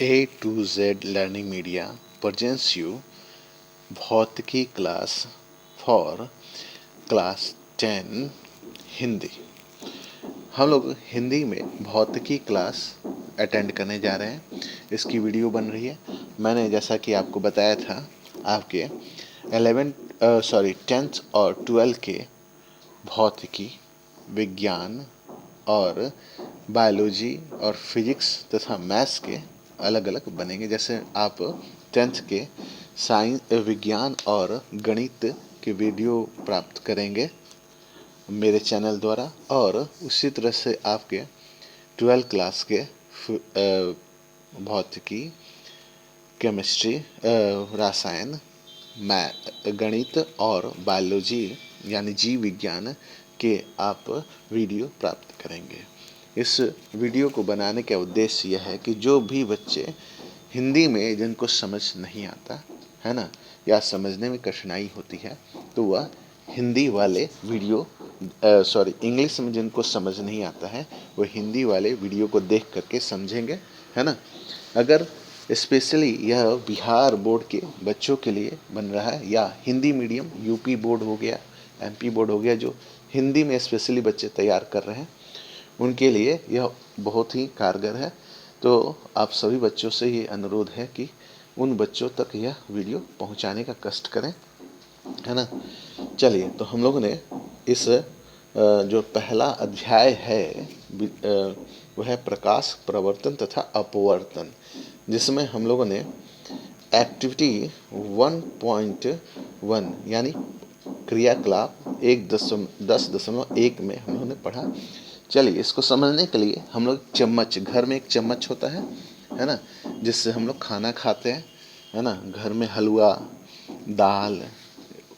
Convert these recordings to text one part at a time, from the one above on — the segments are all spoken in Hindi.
A to Z Learning Media presents you भौतिकी क्लास फॉर क्लास 10 हिंदी। हम लोग हिंदी में भौतिकी क्लास अटेंड करने जा रहे हैं। इसकी वीडियो बन रही है। मैंने जैसा कि आपको बताया था, आपके 10th और 12th के भौतिकी, विज्ञान और बायोलॉजी और फिजिक्स तथा मैथ्स के अलग अलग बनेंगे। जैसे आप 10th के साइंस, विज्ञान और गणित के वीडियो प्राप्त करेंगे मेरे चैनल द्वारा, और उसी तरह से आपके 12th क्लास के भौतिकी, केमिस्ट्री, रसायन, गणित और बायोलॉजी यानी जीव विज्ञान के आप वीडियो प्राप्त करेंगे। इस वीडियो को बनाने का उद्देश्य यह है कि जो भी बच्चे हिंदी में जिनको समझ नहीं आता है ना, या समझने में कठिनाई होती है, तो वह हिंदी वाले वीडियो इंग्लिश में जिनको समझ नहीं आता है वो हिंदी वाले वीडियो को देख करके समझेंगे, है ना। अगर स्पेशली यह बिहार बोर्ड के बच्चों के लिए बन रहा है, या हिंदी मीडियम यूपी बोर्ड हो गया, एमपी बोर्ड हो गया, जो हिंदी में स्पेशली बच्चे तैयार कर रहे हैं, उनके लिए यह बहुत ही कारगर है। तो आप सभी बच्चों से ये अनुरोध है कि उन बच्चों तक यह वीडियो पहुंचाने का कष्ट करें, है ना। चलिए, तो हम लोगों ने इस जो पहला अध्याय है वह है प्रकाश, प्रवर्तन तथा अपवर्तन, जिसमें हम लोगों ने एक्टिविटी 1.1 यानी क्रियाकलाप 10.1 में हम लोगों ने पढ़ा। चलिए, इसको समझने के लिए हम लोग चम्मच, घर में एक चम्मच होता है ना, जिससे हम लोग खाना खाते हैं, है ना। घर में हलवा, दाल,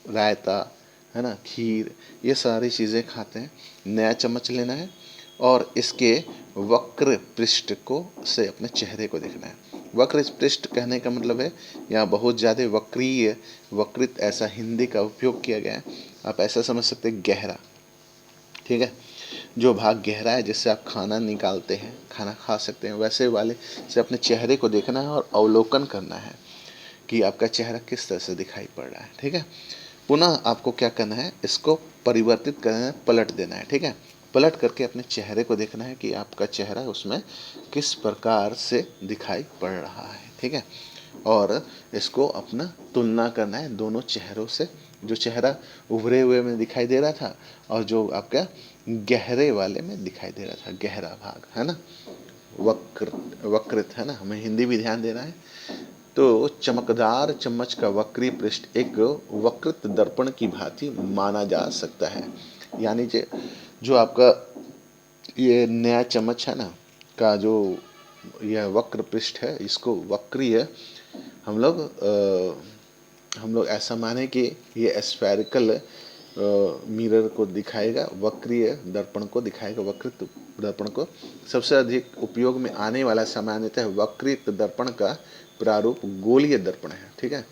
रायता, है ना, खीर, ये सारी चीज़ें खाते हैं। नया चम्मच लेना है और इसके वक्र पृष्ठ को से अपने चेहरे को देखना है। वक्र पृष्ठ कहने का मतलब है यहाँ बहुत ज़्यादा वक्रित ऐसा हिंदी का उपयोग किया गया है। आप ऐसा समझ सकते हैं, गहरा, ठीक है। जो भाग गहरा है जिससे आप खाना निकालते हैं, खाना खा सकते हैं, वैसे वाले से अपने चेहरे को देखना है और अवलोकन करना है कि आपका चेहरा किस तरह से दिखाई पड़ रहा है, ठीक है। पुनः आपको क्या करना है, इसको परिवर्तित करना है, पलट देना है, ठीक है। पलट करके अपने चेहरे को देखना है कि आपका चेहरा उसमें किस प्रकार से दिखाई पड़ रहा है, ठीक है। और इसको अपना तुलना करना है दोनों चेहरों से, जो चेहरा उभरे हुए में दिखाई दे रहा था और जो आपका गहरे वाले में दिखाई दे रहा था, गहरा भाग, है ना, वक्रित, है ना। हमें हिंदी भी ध्यान देना है। तो चमकदार चम्मच का वक्री पृष्ठ एक वक्रित दर्पण की भांति माना जा सकता है। यानी जो आपका ये नया चम्मच है ना का जो यह वक्र पृष्ठ है, इसको वक्रीय हम लोग ऐसा माने कि ये स्फेरिकल मिरर को दिखाएगा, वक्रीय दर्पण को दिखाएगा, वक्रित दर्पण को। सबसे अधिक उपयोग में आने वाला सामान्यतः वक्रित दर्पण का प्रारूप गोलीय दर्पण है, ठीक है।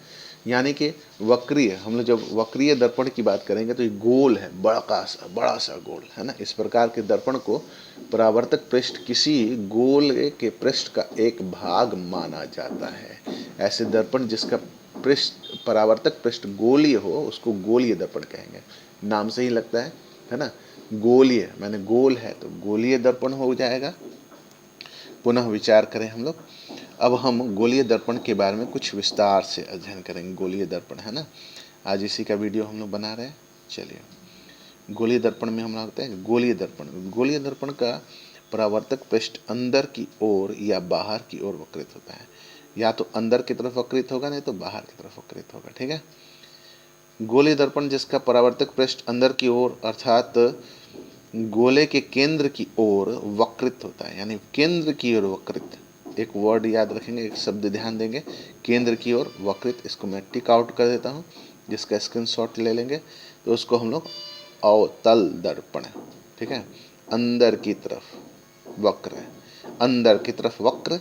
यानी कि वक्रीय, हम लोग जब वक्रीय दर्पण की बात करेंगे तो ये गोल है, बड़ा सा गोल, है ना। इस प्रकार के दर्पण को परावर्तक पृष्ठ किसी गोल के पृष्ठ का एक भाग माना जाता है। ऐसे दर्पण जिसका परावर्तक पृष्ठ गोलीय हो उसको गोलीय दर्पण कहेंगे। नाम से ही लगता है ना, गोलीय माने गोल है तो गोलीय दर्पण हो जाएगा। पुनः विचार करें हम लोग। अब हम गोलीय दर्पण के बारे में कुछ विस्तार से अध्ययन करेंगे। गोलीय दर्पण, है ना, आज इसी का वीडियो हम लोग बना रहे हैं। चलिए, गोलीय दर्पण में हम लोग आते हैं। गोलीय दर्पण का परावर्तक पृष्ठ अंदर की ओर या बाहर की ओर वक्रित होता है। या तो अंदर की तरफ वक्रित होगा, नहीं तो बाहर की तरफ वक्रित होगा, ठीक है। गोलीय दर्पण जिसका परावर्तक पृष्ठ अंदर की ओर अर्थात गोले के केंद्र की ओर वक्रित होता है, यानी केंद्र की ओर वक्रित। एक वर्ड याद रखेंगे, एक शब्द ध्यान देंगे, केंद्र की ओर वक्रित। इसको मैं टिक आउट कर देता हूँ, जिसका स्क्रीनशॉट ले लेंगे। तो उसको हम लोग अवतल दर्पण, ठीक है। अंदर की तरफ वक्र है, अंदर की तरफ वक्र,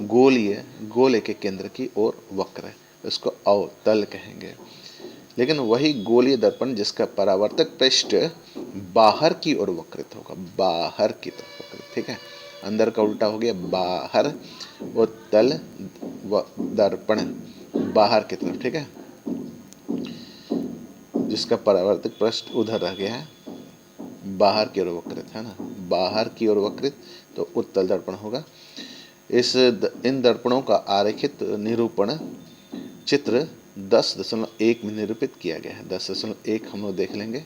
गोले के केंद्र की ओर वक्र है, इसको अवतल कहेंगे। लेकिन वही गोलीय दर्पण जिसका परावर्तक पृष्ठ बाहर की ओर वक्रित होगा, बाहर की तरफ वक्रित, ठीक है। अंदर का उल्टा हो गया बाहर, उत्तल दर्पण बाहर की तरफ, ठीक है, जिसका परावर्तक पृष्ठ उधर रह गया है, बाहर की ओर वक्रित है ना, बाहर की ओर वक्रित, तो उत्तल दर्पण होगा। इन दर्पणों का आरेखित निरूपण चित्र 10.1 में निरूपित किया गया है। 10.1 हम लोग देख लेंगे,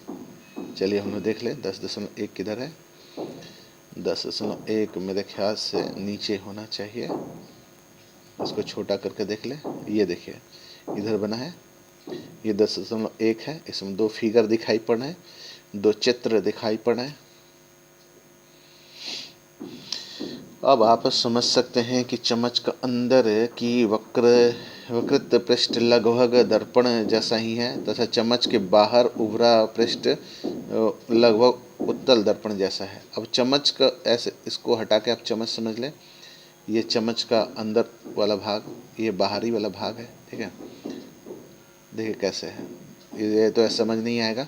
चलिए हम लोग देख लें 10.1 किधर है। 10.1 मेरे ख्याल से नीचे होना चाहिए, इसको छोटा करके देख लें। ये देखिए इधर बना है, ये 10.1 है, इसमें 2 फिगर दिखाई पड़ रहे हैं, 2 चित्र दिखाई पड़ रहे हैं। अब आप समझ सकते हैं कि चम्मच का अंदर की वकृत पृष्ठ लगभग दर्पण जैसा ही है तथा चम्मच के बाहर उभरा पृष्ठ लगभग उत्तल दर्पण जैसा है। अब चम्मच का ऐसे, इसको हटा के आप चम्मच समझ लें, ये चम्मच का अंदर वाला भाग, ये बाहरी वाला भाग है, ठीक है। देखिए कैसे है, ये तो ऐसा समझ नहीं आएगा।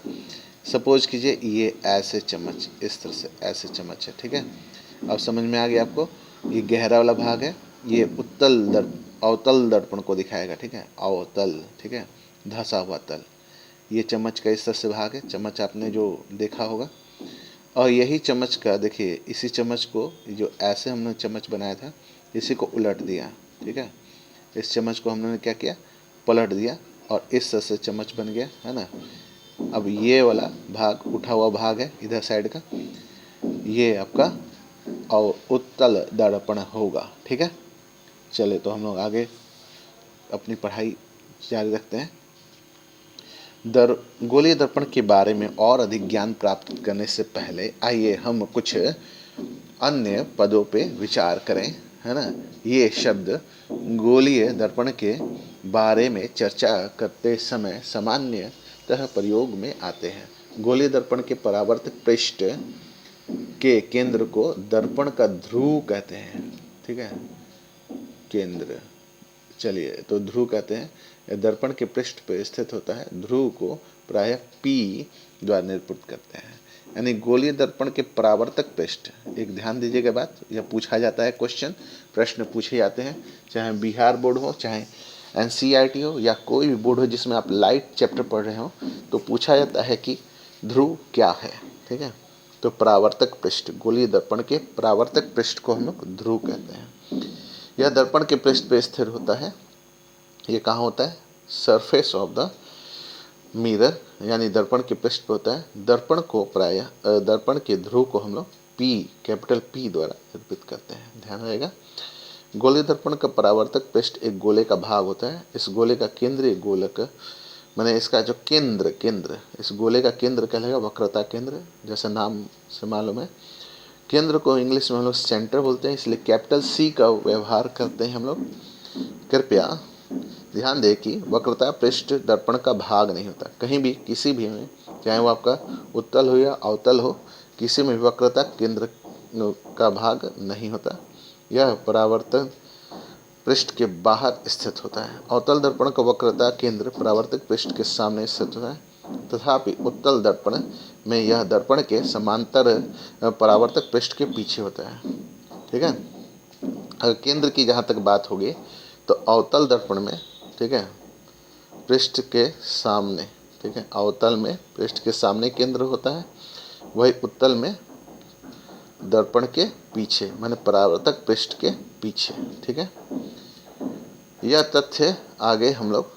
सपोज कीजिए ये ऐसे चम्मच, इस तरह से ऐसे चम्मच है, ठीक है। अब समझ में आ गया आपको, ये गहरा वाला भाग है, ये अवतल दर्पण को दिखाएगा, ठीक है, अवतल, ठीक है, धंसा हुआ तल। ये चम्मच का इस तरह से भाग है, चम्मच आपने जो देखा होगा। और यही चम्मच का देखिए, इसी चम्मच को जो ऐसे हमने चम्मच बनाया था, इसी को उलट दिया, ठीक है, इस चम्मच को हमने क्या किया, पलट दिया और इस तरह से चम्मच बन गया, है ना। अब ये वाला भाग उठा हुआ भाग है इधर साइड का, ये आपका और उत्तल दर्पण होगा, ठीक है। चले तो हम लोग आगे अपनी पढ़ाई जारी रखते हैं। गोलीय दर्पण के बारे में और अधिक ज्ञान प्राप्त करने से पहले आइए हम कुछ अन्य पदों पे विचार करें, है ना। ये शब्द गोलीय दर्पण के बारे में चर्चा करते समय सामान्यतः प्रयोग में आते हैं। गोलीय दर्पण के परावर्तक पृष्ठ के केंद्र को दर्पण का ध्रुव कहते हैं, ठीक है, केंद्र। चलिए तो ध्रुव कहते हैं, दर्पण के पृष्ठ पर स्थित होता है, ध्रुव को प्रायः P द्वारा निरूपित करते हैं। यानी गोलीय दर्पण के परावर्तक पृष्ठ, एक ध्यान दीजिएगा बात, यह पूछा जाता है क्वेश्चन, प्रश्न पूछे जाते हैं, चाहे बिहार बोर्ड हो, चाहे NCERT हो, या कोई भी बोर्ड हो जिसमें आप लाइट चैप्टर पढ़ रहे हो, तो पूछा जाता है कि ध्रुव क्या है, ठीक है। तो परावर्तक पृष्ठ, गोलीय दर्पण के परावर्तक पृष्ठ को हम लोग ध्रुव कहते हैं। यह दर्पण के पृष्ठ पे स्थिर होता है। ये कहाँ होता है, सरफेस ऑफ द मिरर, यानी दर्पण के पृष्ठ पे होता है। दर्पण को प्रायः दर्पण के ध्रुव को हम लोग P, कैपिटल P द्वारा निरूपित करते हैं, ध्यान रहेगा। गोलीय दर्पण का परावर्तक पृष्ठ एक गोले का भाग होता है। इस गोले का केंद्रीय गोलक, मैंने इसका जो केंद्र, इस गोले का केंद्र कहलाएगा वक्रता केंद्र, जैसा नाम से मालूम है। केंद्र को इंग्लिश में हम लोग सेंटर बोलते हैं, इसलिए कैपिटल C का व्यवहार करते हैं हम लोग। कृपया ध्यान दें कि वक्रता पृष्ठ दर्पण का भाग नहीं होता, कहीं भी किसी भी में, चाहे वो आपका उत्तल हो या अवतल हो, किसी में वक्रता केंद्र का भाग नहीं होता। यह परावर्तन पृष्ठ के बाहर स्थित होता है। अवतल दर्पण का वक्रता केंद्र परावर्तक पृष्ठ के सामने स्थित होता है, तथापि उत्तल दर्पण में यह दर्पण के समांतर परावर्तक पृष्ठ के पीछे होता है, ठीक है। अगर केंद्र की जहाँ तक बात होगी तो अवतल दर्पण में, ठीक है, पृष्ठ के सामने, ठीक है, अवतल में पृष्ठ के सामने केंद्र होता है, वही उत्तल में दर्पण के पीछे, माने परावर्तक पृष्ठ के पीछे, ठीक है। यह तथ्य आगे हम लोग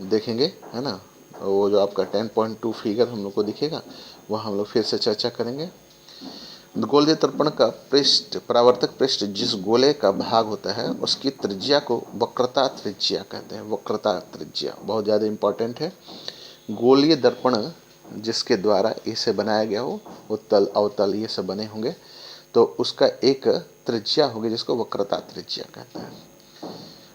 देखेंगे, है ना। वो जो आपका 10.2 फिगर हम लोग को दिखेगा, वह हम लोग फिर से चर्चा करेंगे। गोलीय दर्पण का पृष्ठ, परावर्तक पृष्ठ जिस गोले का भाग होता है उसकी त्रिज्या को वक्रता त्रिज्या कहते हैं। वक्रता त्रिज्या बहुत ज़्यादा इम्पोर्टेंट है। गोलीय दर्पण जिसके द्वारा इसे बनाया गया हो, उत्तल अवतल ये सब बने होंगे, तो उसका एक त्रिज्या होगी जिसको वक्रता त्रिज्या कहते हैं।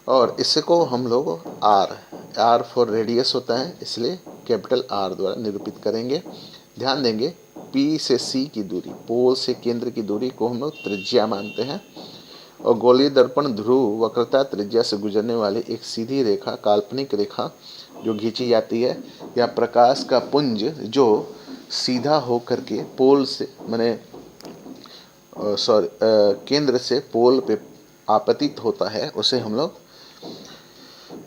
और इसको हम लोग आर फॉर रेडियस होता है, इसलिए कैपिटल R द्वारा निरूपित करेंगे। ध्यान देंगे, P से C की दूरी, पोल से केंद्र की दूरी को हम लोग त्रिज्या मानते हैं। और गोलीय दर्पण ध्रुव वक्रता त्रिज्या से गुजरने वाली एक सीधी रेखा, काल्पनिक रेखा जो खींची जाती है, या प्रकाश का पुंज जो सीधा होकर के पोल से, माने केंद्र से पोल पे आपतित होता है उसे हम लोग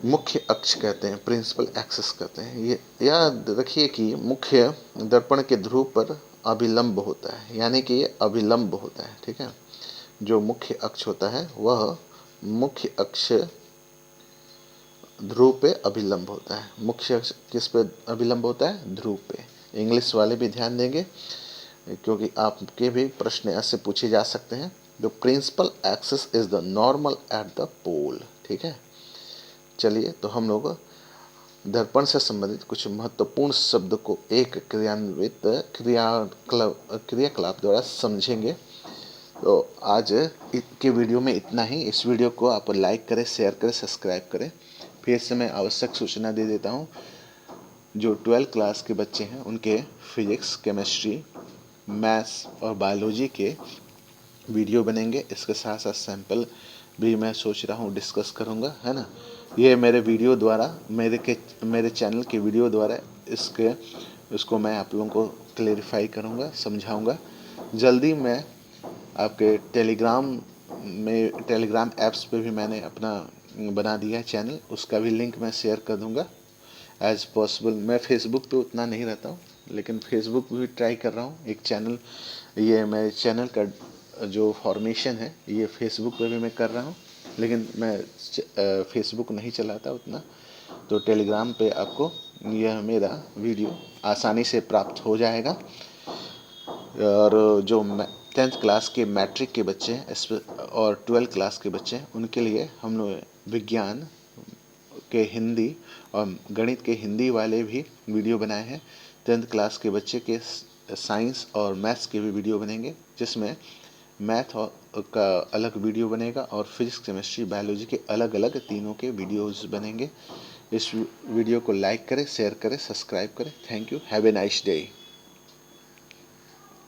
मुख्य अक्ष कहते हैं, प्रिंसिपल एक्सिस कहते हैं। ये याद रखिए कि मुख्य दर्पण के ध्रुव पर अभिलंब होता है, यानी कि ये अभिलंब होता है, ठीक है। जो मुख्य अक्ष होता है वह मुख्य अक्ष ध्रुव पे अभिलंब होता है। मुख्य अक्ष किस पे अभिलंब होता है? ध्रुव पे। इंग्लिश वाले भी ध्यान देंगे क्योंकि आपके भी प्रश्न ऐसे पूछे जा सकते हैं। The principal axis is the normal at the pole, ठीक है। चलिए तो हम लोग दर्पण से संबंधित कुछ महत्वपूर्ण शब्द को एक क्रियान्वित क्रियाकलाप द्वारा समझेंगे। तो आज के वीडियो में इतना ही। इस वीडियो को आप लाइक करें, शेयर करें, सब्सक्राइब करें। फिर से मैं आवश्यक सूचना दे देता हूँ, जो 12th क्लास के बच्चे हैं उनके फिजिक्स, केमिस्ट्री, मैथ्स और बायोलॉजी के वीडियो बनेंगे। इसके साथ साथ सैंपल भी मैं सोच रहा हूँ डिस्कस करूँगा, है ना। ये मेरे वीडियो द्वारा, मेरे चैनल के वीडियो द्वारा इसको मैं आप लोगों को क्लेरिफाई करूँगा, समझाऊँगा। जल्दी मैं आपके टेलीग्राम ऐप्स पे भी मैंने अपना बना दिया है चैनल, उसका भी लिंक मैं शेयर कर दूँगा एज पॉसिबल। मैं फेसबुक पे उतना नहीं रहता हूँ, लेकिन फेसबुक पे भी ट्राई कर रहा हूँ एक चैनल। ये मेरे चैनल का जो फॉर्मेशन है ये फेसबुक पे भी मैं कर रहा हूँ, लेकिन मैं फेसबुक नहीं चलाता उतना। तो टेलीग्राम पे आपको यह मेरा वीडियो आसानी से प्राप्त हो जाएगा। और जो 10th क्लास के मैट्रिक के बच्चे हैं और 12th क्लास के बच्चे हैं उनके लिए हम लोग विज्ञान के हिंदी और गणित के हिंदी वाले भी वीडियो बनाए हैं। 10th क्लास के बच्चे के साइंस और मैथ्स के भी वीडियो बनेंगे, जिसमें मैथ का अलग वीडियो बनेगा और फिजिक्स, केमिस्ट्री, बायोलॉजी के अलग अलग तीनों के वीडियोस बनेंगे। इस वीडियो को लाइक करें, शेयर करें, सब्सक्राइब करें। Thank you. Have a nice day.